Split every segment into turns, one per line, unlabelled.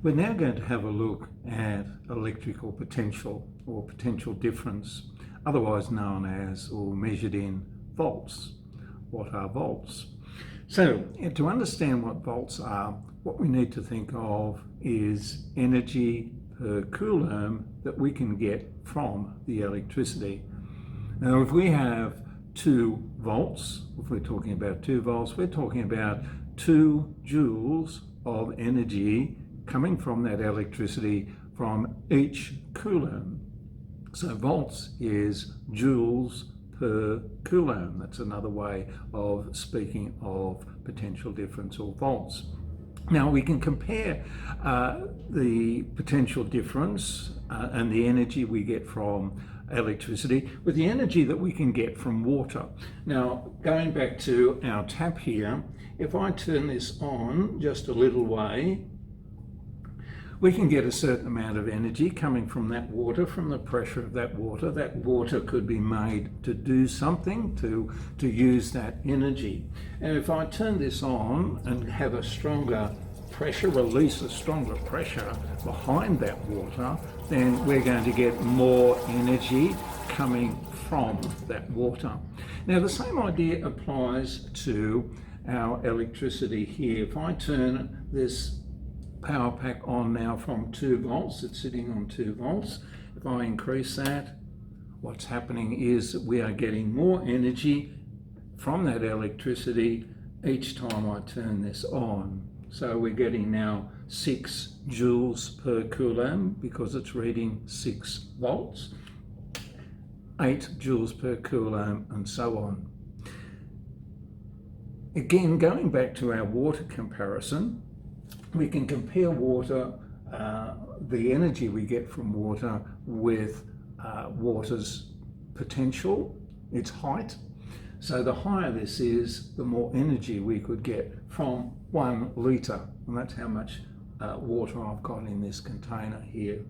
We're now going to have a look at electrical potential or potential difference, otherwise known as or measured in volts. What are volts? So to understand what volts are, what we need to think of is energy per coulomb that we can get from the electricity. Now if we have 2 volts, if we're talking about 2 volts, we're talking about 2 joules of energy coming from that electricity from each coulomb. So volts is joules per coulomb. That's another way of speaking of potential difference or volts. Now we can compare the potential difference and the energy we get from electricity with the energy that we can get from water. Now going back to our tap here, if I turn this on just a little way, we can get a certain amount of energy coming from that water, from the pressure of that water. That water could be made to do something, to use that energy. And if I turn this on and have a stronger pressure, release a stronger pressure behind that water, then we're going to get more energy coming from that water. Now the same idea applies to our electricity here. If I turn this power pack on now from 2 volts, it's sitting on 2 volts. If I increase that, what's happening is that we are getting more energy from that electricity each time I turn this on. So we're getting now 6 joules per coulomb because it's reading 6 volts, 8 joules per coulomb, and so on. Again, going back to our water comparison, we can compare water, the energy we get from water, with water's potential, its height. So the higher this is, the more energy we could get from 1 litre, and that's how much water I've got in this container here.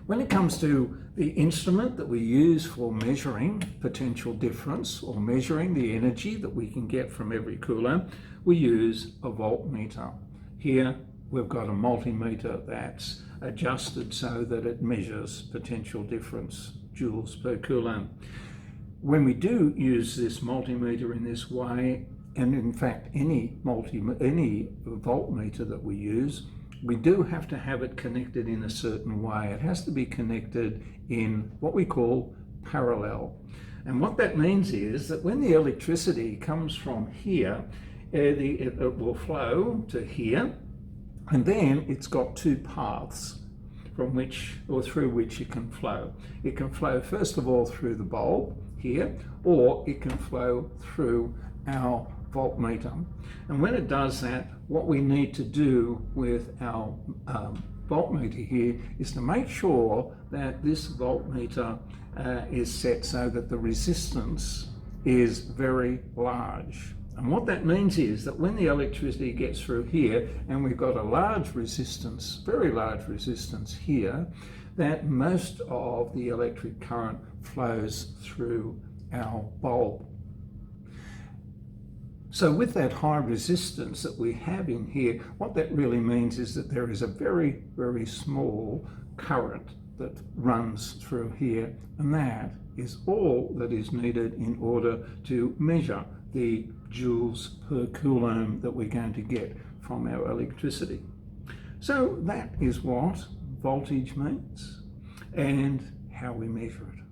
When it comes to the instrument that we use for measuring potential difference or measuring the energy that we can get from every coulomb, we use a voltmeter. Here we've got a multimeter that's adjusted so that it measures potential difference, joules per coulomb. When we do use this multimeter in this way, and in fact any voltmeter that we use, we do have to have it connected in a certain way. It has to be connected in what we call parallel. And what that means is that when the electricity comes from here, it will flow to here, and then it's got 2 paths from which or through which it can flow. It can flow first of all through the bulb here, or it can flow through our voltmeter. And when it does that, what we need to do with our voltmeter here is to make sure that this voltmeter is set so that the resistance is very large. And what that means is that when the electricity gets through here, and we've got a large resistance, very large resistance here, that most of the electric current flows through our bulb. So with that high resistance that we have in here, what that really means is that there is a very, very small current that runs through here, and that is all that is needed in order to measure the joules per coulomb that we're going to get from our electricity. So that is what voltage means and how we measure it.